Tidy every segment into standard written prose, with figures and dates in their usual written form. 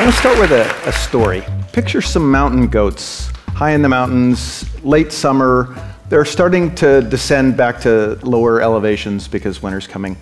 want to start with a story. Picture some mountain goats, high in the mountains, late summer. They're starting to descend back to lower elevations because winter's coming.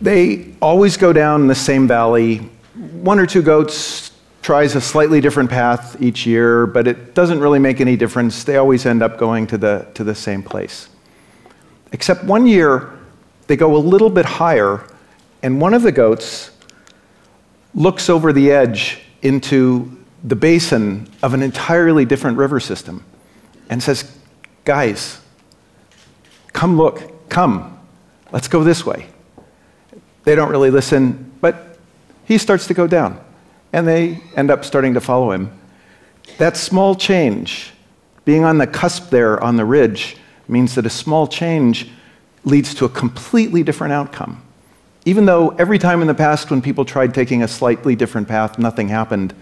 They always go down the same valley. One or two goats tries a slightly different path each year, but it doesn't really make any difference. They always end up going to the same place. Except one year, they go a little bit higher, and one of the goats looks over the edge into the basin of an entirely different river system and says, "Guys, come look, come, let's go this way." They don't really listen, but he starts to go down, and they end up starting to follow him. That small change, being on the cusp there on the ridge, means that a small change leads to a completely different outcome. Even though every time in the past when people tried taking a slightly different path, nothing happened,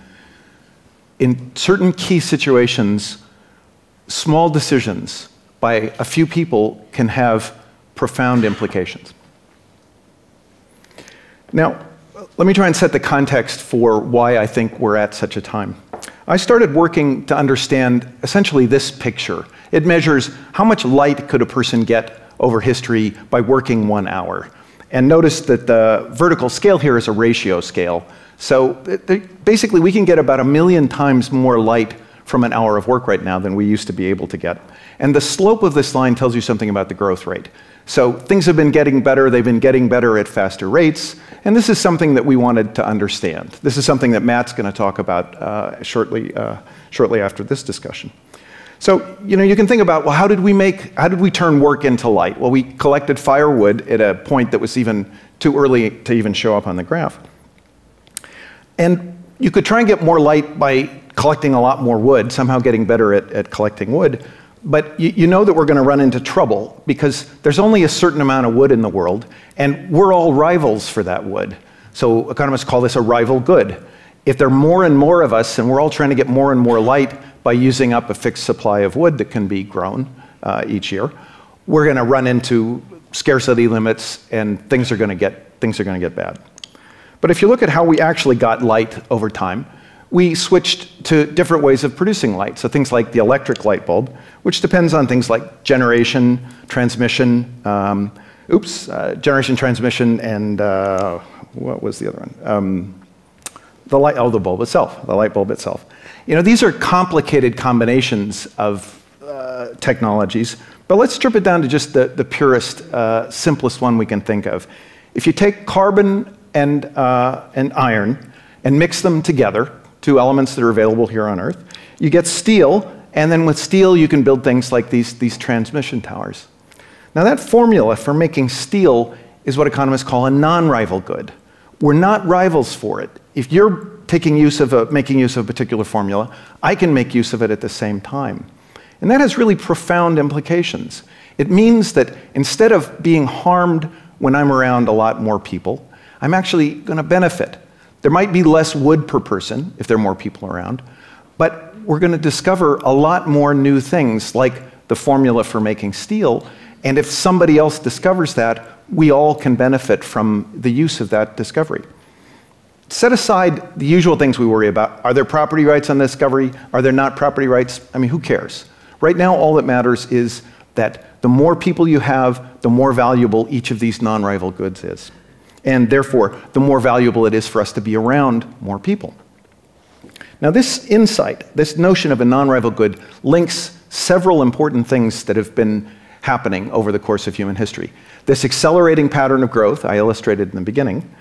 in certain key situations, small decisions by a few people can have profound implications. Now, let me try and set the context for why I think we're at such a time. I started working to understand essentially this picture. It measures how much light could a person get over history by working 1 hour. And notice that the vertical scale here is a ratio scale. So basically, we can get about 1 million times more light from an hour of work right now than we used to be able to get. And the slope of this line tells you something about the growth rate. So things have been getting better. They've been getting better at faster rates. And this is something that we wanted to understand. This is something that Matt's going to talk about shortly after this discussion. So, you can think about, well, how did we turn work into light? Well, we collected firewood at a point that was even too early to even show up on the graph. And you could try and get more light by collecting a lot more wood, somehow getting better at collecting wood. But you know that we're going to run into trouble because there's only a certain amount of wood in the world, and we're all rivals for that wood. So economists call this a rival good. If there are more and more of us, and we're all trying to get more and more light by using up a fixed supply of wood that can be grown each year, we're going to run into scarcity limits, and things are going to get bad. But if you look at how we actually got light over time, we switched to different ways of producing light. So things like the electric light bulb, which depends on things like generation, transmission, transmission, and what was the other one? The bulb itself, the light bulb itself. These are complicated combinations of technologies, but let's strip it down to just the purest, simplest one we can think of. If you take carbon and iron and mix them together, two elements that are available here on Earth, you get steel, and then with steel you can build things like these transmission towers. Now that formula for making steel is what economists call a non-rival good. We're not rivals for it. If you're making use of a particular formula, I can make use of it at the same time. And that has really profound implications. It means that instead of being harmed when I'm around a lot more people, I'm actually going to benefit. There might be less wood per person if there are more people around, but we're going to discover a lot more new things like the formula for making steel, and if somebody else discovers that, we all can benefit from the use of that discovery. Set aside the usual things we worry about. Are there property rights on the discovery? Are there not property rights? I mean, who cares? Right now, all that matters is that the more people you have, the more valuable each of these non-rival goods is. And therefore, the more valuable it is for us to be around more people. Now this insight, this notion of a non-rival good, links several important things that have been happening over the course of human history. This accelerating pattern of growth, I illustrated in the beginning,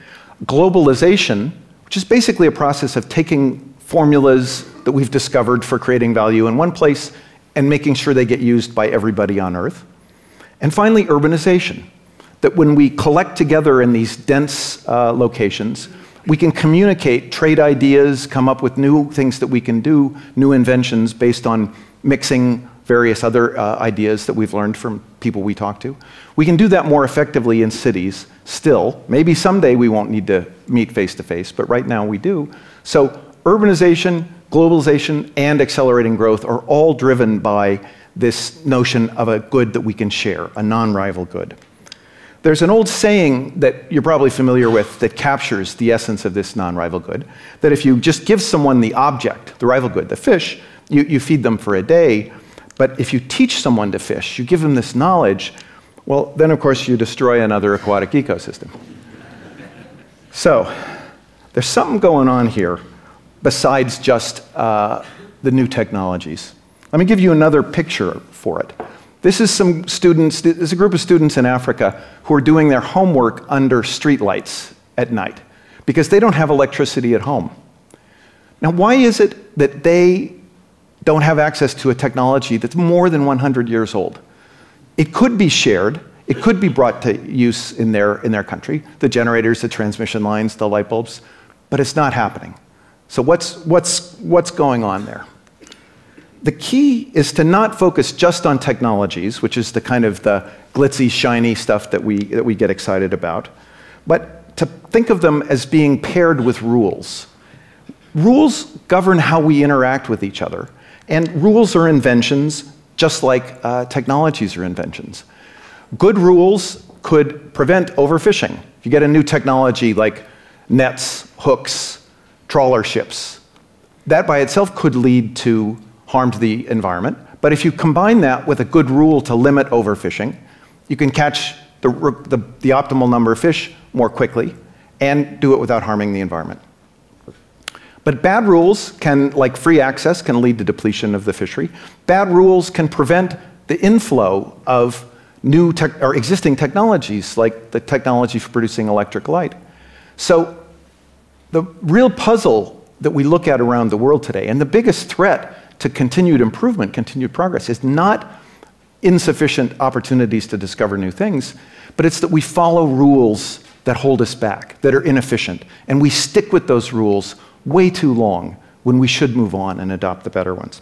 globalization, which is basically a process of taking formulas that we've discovered for creating value in one place and making sure they get used by everybody on Earth. And finally, urbanization. That when we collect together in these dense locations, we can communicate, trade ideas, come up with new things that we can do, new inventions based on mixing various other ideas that we've learned from people we talk to. We can do that more effectively in cities still. Maybe someday we won't need to meet face to face, but right now we do. So urbanization, globalization, and accelerating growth are all driven by this notion of a good that we can share, a non-rival good. There's an old saying that you're probably familiar with that captures the essence of this non-rival good, that if you just give someone the object, the rival good, the fish, you feed them for a day, but if you teach someone to fish, you give them this knowledge, well, then of course you destroy another aquatic ecosystem. So, there's something going on here besides just the new technologies. Let me give you another picture for it. This is some students, this is a group of students in Africa who are doing their homework under streetlights at night because they don't have electricity at home. Now, why is it that they don't have access to a technology that's more than 100 years old? It could be shared. It could be brought to use in their country, the generators, the transmission lines, the light bulbs, but it's not happening. So what's going on there? The key is to not focus just on technologies, which is the kind of the glitzy, shiny stuff that we get excited about, but to think of them as being paired with rules. Rules govern how we interact with each other, and rules are inventions just like technologies are inventions. Good rules could prevent overfishing. If you get a new technology like nets, hooks, trawler ships, that by itself could lead to harm to the environment. But if you combine that with a good rule to limit overfishing, you can catch the optimal number of fish more quickly and do it without harming the environment. But bad rules can, like free access, can lead to depletion of the fishery. Bad rules can prevent the inflow of new or existing technologies, like the technology for producing electric light. So the real puzzle that we look at around the world today, and the biggest threat to continued improvement, continued progress, is not insufficient opportunities to discover new things, but it's that we follow rules that hold us back, that are inefficient, and we stick with those rules way too long when we should move on and adopt the better ones.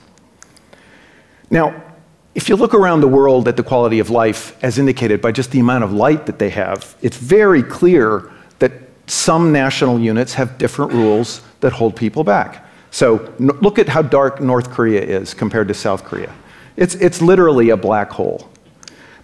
Now, if you look around the world at the quality of life as indicated by just the amount of light that they have, it's very clear that some national units have different rules that hold people back. So look at how dark North Korea is compared to South Korea. It's literally a black hole.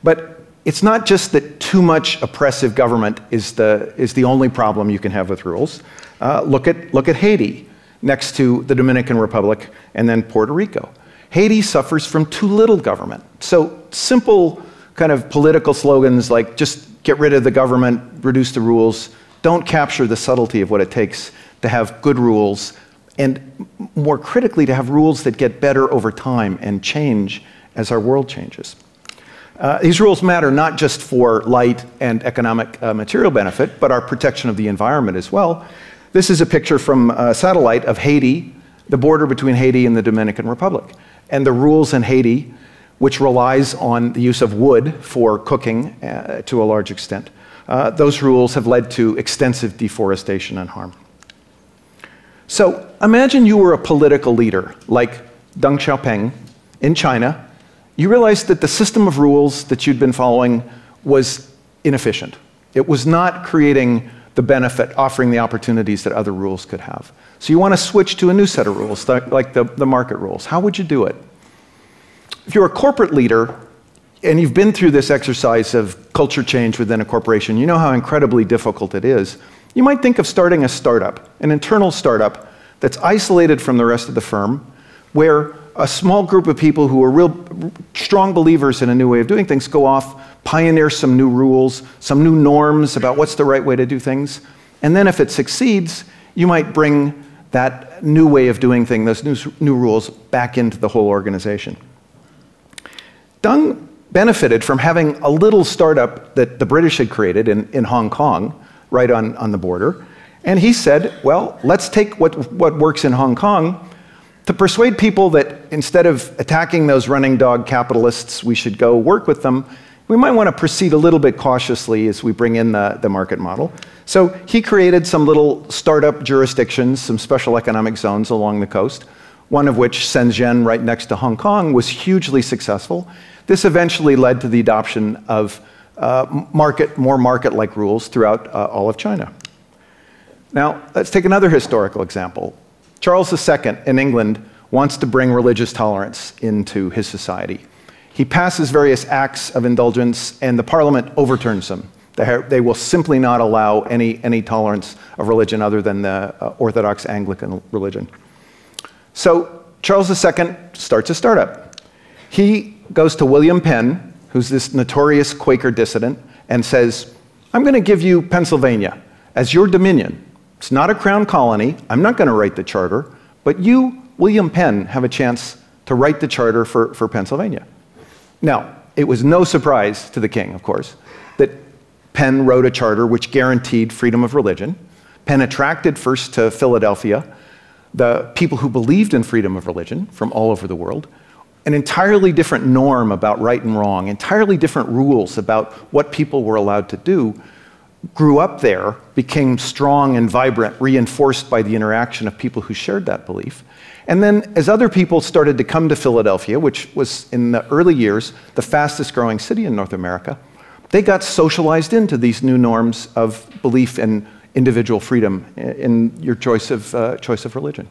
But it's not just that too much oppressive government is the only problem you can have with rules. Look at Haiti, next to the Dominican Republic and then Puerto Rico. Haiti suffers from too little government. So simple kind of political slogans like just get rid of the government, reduce the rules, don't capture the subtlety of what it takes to have good rules, and more critically, to have rules that get better over time and change as our world changes. These rules matter not just for light and economic material benefit, but our protection of the environment as well. This is a picture from a satellite of Haiti, the border between Haiti and the Dominican Republic. And the rules in Haiti, which relies on the use of wood for cooking to a large extent, those rules have led to extensive deforestation and harm. So imagine you were a political leader like Deng Xiaoping in China. You realized that the system of rules that you'd been following was inefficient. It was not creating the benefit, offering the opportunities that other rules could have. So you want to switch to a new set of rules, like the market rules. How would you do it? If you're a corporate leader, and you've been through this exercise of culture change within a corporation, you know how incredibly difficult it is. You might think of starting a startup, an internal startup that's isolated from the rest of the firm, where a small group of people who are real strong believers in a new way of doing things go off, pioneer some new rules, some new norms about what's the right way to do things, and then if it succeeds, you might bring that new way of doing things, those new rules, back into the whole organization. Deng benefited from having a little startup that the British had created in Hong Kong, right on the border, and he said, well, let's take what works in Hong Kong to persuade people that instead of attacking those running dog capitalists, we should go work with them. We might want to proceed a little bit cautiously as we bring in the market model. So he created some little startup jurisdictions, some special economic zones along the coast, one of which, Shenzhen, right next to Hong Kong, was hugely successful. This eventually led to the adoption of more market-like rules throughout all of China. Now, let's take another historical example. Charles II in England wants to bring religious tolerance into his society. He passes various acts of indulgence, and the Parliament overturns them. They will simply not allow any tolerance of religion other than the Orthodox Anglican religion. So Charles II starts a startup. He goes to William Penn, who's this notorious Quaker dissident, and says, I'm going to give you Pennsylvania as your dominion. It's not a crown colony. I'm not going to write the charter, but you, William Penn, have a chance to write the charter for Pennsylvania. Now, it was no surprise to the king, of course, that Penn wrote a charter which guaranteed freedom of religion. Penn attracted first to Philadelphia the people who believed in freedom of religion from all over the world, an entirely different norm about right and wrong, entirely different rules about what people were allowed to do, grew up there, became strong and vibrant, reinforced by the interaction of people who shared that belief. And then as other people started to come to Philadelphia, which was in the early years the fastest growing city in North America, they got socialized into these new norms of belief in individual freedom in your choice of religion.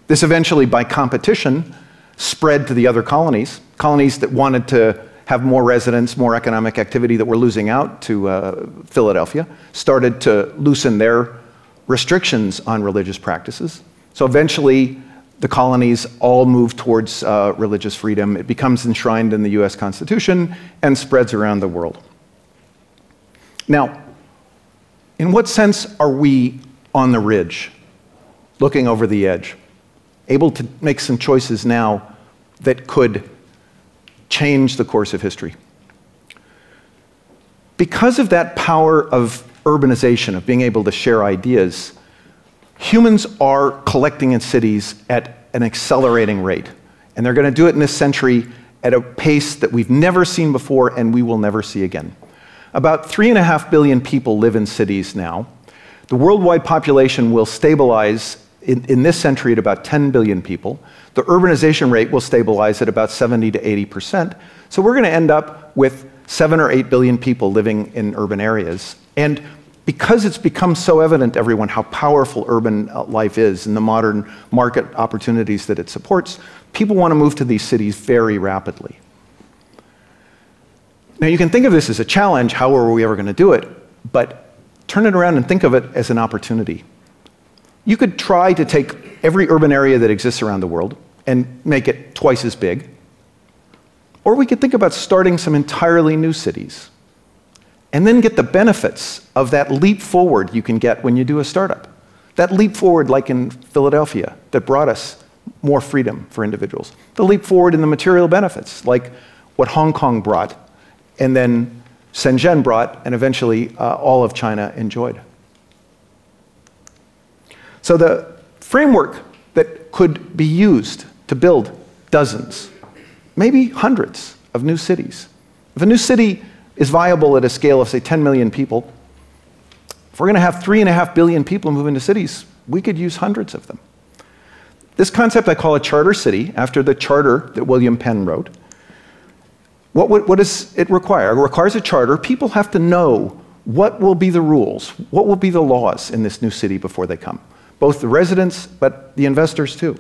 This eventually, by competition, spread to the other colonies, colonies that wanted to have more residents, more economic activity that were losing out to Philadelphia, started to loosen their restrictions on religious practices. So eventually, the colonies all move towards religious freedom. It becomes enshrined in the US Constitution and spreads around the world. Now, in what sense are we on the ridge, looking over the edge, able to make some choices now that could change the course of history? Because of that power of urbanization, of being able to share ideas, humans are collecting in cities at an accelerating rate. And they're going to do it in this century at a pace that we've never seen before and we will never see again. About 3.5 billion people live in cities now. The worldwide population will stabilize in this century at about 10 billion people. The urbanization rate will stabilize at about 70 to 80%. So we're going to end up with 7 or 8 billion people living in urban areas. And because it's become so evident to everyone how powerful urban life is and the modern market opportunities that it supports, people want to move to these cities very rapidly. Now, you can think of this as a challenge, how are we ever going to do it? But turn it around and think of it as an opportunity. You could try to take every urban area that exists around the world and make it twice as big. Or we could think about starting some entirely new cities and then get the benefits of that leap forward you can get when you do a startup. That leap forward, like in Philadelphia, that brought us more freedom for individuals. The leap forward in the material benefits, like what Hong Kong brought, and then Shenzhen brought, and eventually all of China enjoyed. So the framework that could be used to build dozens, maybe hundreds of new cities. If a new city is viable at a scale of, say, 10 million people, if we're going to have 3.5 billion people move into cities, we could use hundreds of them. This concept I call a charter city, after the charter that William Penn wrote. What does it require? It requires a charter. People have to know what will be the rules, what will be the laws in this new city before they come. Both the residents, but the investors too.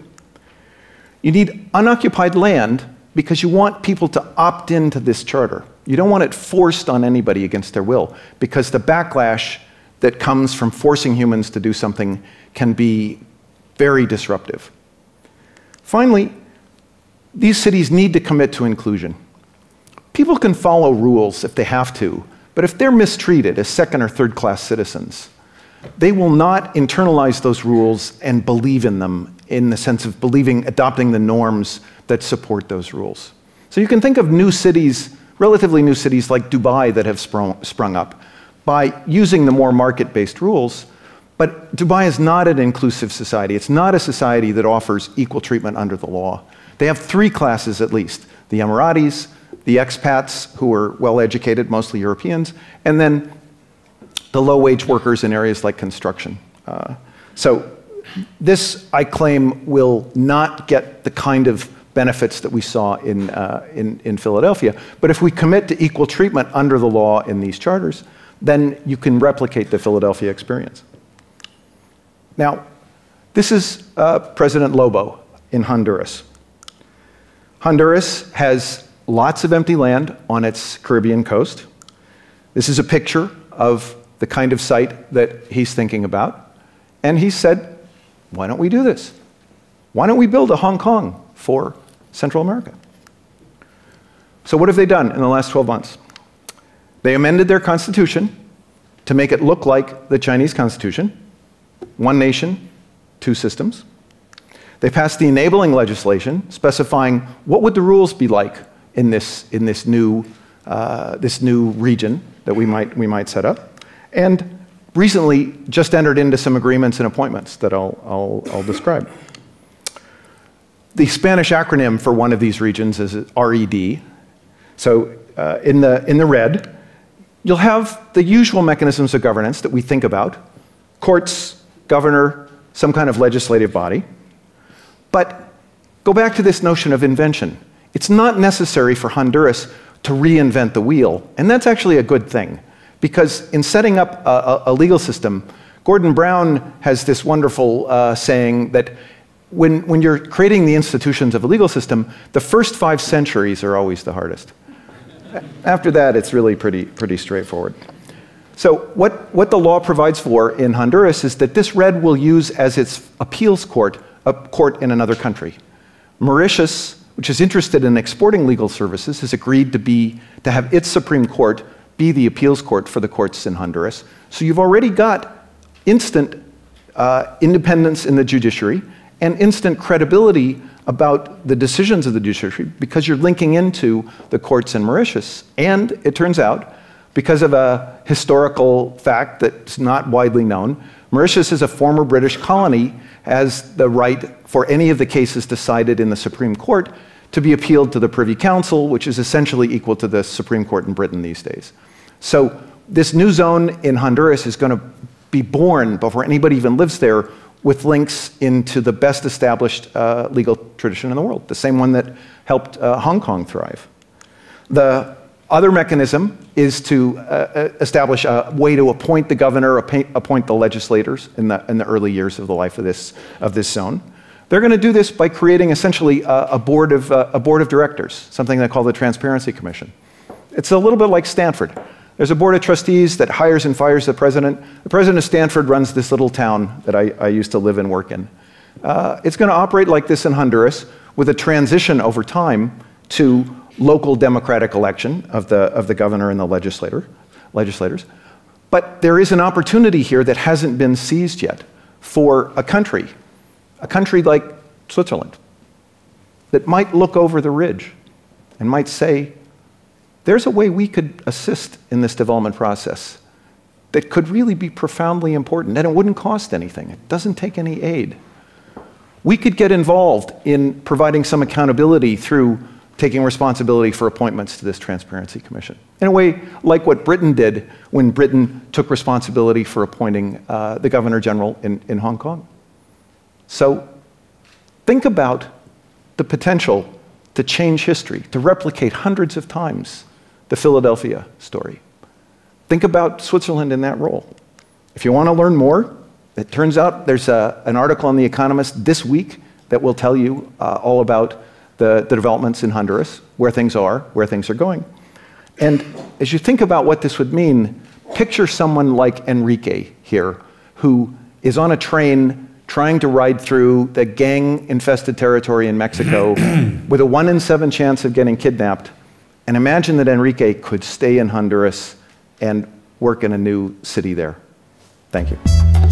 You need unoccupied land because you want people to opt into this charter. You don't want it forced on anybody against their will, because the backlash that comes from forcing humans to do something can be very disruptive. Finally, these cities need to commit to inclusion. People can follow rules if they have to, but if they're mistreated as second or third class citizens, they will not internalize those rules and believe in them in the sense of adopting the norms that support those rules. So you can think of new cities, relatively new cities like Dubai that have sprung up by using the more market-based rules, but Dubai is not an inclusive society. It's not a society that offers equal treatment under the law. They have 3 classes at least: the Emiratis, the expats who are well-educated, mostly Europeans, and then the low-wage workers in areas like construction. So this, I claim, will not get the kind of benefits that we saw in Philadelphia. But if we commit to equal treatment under the law in these charters, then you can replicate the Philadelphia experience. Now, this is President Lobo in Honduras. Honduras has lots of empty land on its Caribbean coast. This is a picture of the kind of site that he's thinking about. And he said, why don't we do this? Why don't we build a Hong Kong for Central America? So what have they done in the last 12 months? They amended their constitution to make it look like the Chinese constitution, one nation, two systems. They passed the enabling legislation specifying what would the rules be like in this new region that we might set up, and recently just entered into some agreements and appointments that I'll describe. The Spanish acronym for one of these regions is RED. So in the red, you'll have the usual mechanisms of governance that we think about: courts, governor, some kind of legislative body. But go back to this notion of invention. It's not necessary for Honduras to reinvent the wheel, and that's actually a good thing, because in setting up a legal system, Gordon Brown has this wonderful saying that when you're creating the institutions of a legal system, the first 5 centuries are always the hardest. After that, it's really pretty straightforward. So what the law provides for in Honduras is that this red will use as its appeals court a court in another country. Mauritius, which is interested in exporting legal services, has agreed to have its Supreme Court be the appeals court for the courts in Honduras. So you've already got instant independence in the judiciary and instant credibility about the decisions of the judiciary because you're linking into the courts in Mauritius. And it turns out, because of a historical fact that's not widely known, Mauritius is a former British colony, has the right for any of the cases decided in the Supreme Court to be appealed to the Privy Council, which is essentially equal to the Supreme Court in Britain these days. So this new zone in Honduras is going to be born before anybody even lives there, with links into the best established legal tradition in the world, the same one that helped Hong Kong thrive. The other mechanism is to establish a way to appoint the governor, appoint the legislators in the early years of the life of this zone. They're going to do this by creating essentially a board of directors, something they call the Transparency Commission. It's a little bit like Stanford. There's a board of trustees that hires and fires the president. The president of Stanford runs this little town that I used to live and work in. It's going to operate like this in Honduras, with a transition over time to local democratic election of the governor and the legislators. But there is an opportunity here that hasn't been seized yet for a country like Switzerland, that might look over the ridge and might say, there's a way we could assist in this development process that could really be profoundly important, and it wouldn't cost anything. It doesn't take any aid. We could get involved in providing some accountability through taking responsibility for appointments to this Transparency Commission, in a way like what Britain did when Britain took responsibility for appointing the Governor General in Hong Kong. So think about the potential to change history, to replicate hundreds of times the Philadelphia story. Think about Switzerland in that role. If you want to learn more, it turns out there's an article in The Economist this week that will tell you all about the developments in Honduras, where things are going. And as you think about what this would mean, picture someone like Enrique here, who is on a train trying to ride through the gang-infested territory in Mexico with a 1 in 7 chance of getting kidnapped. And imagine that Enrique could stay in Honduras and work in a new city there. Thank you.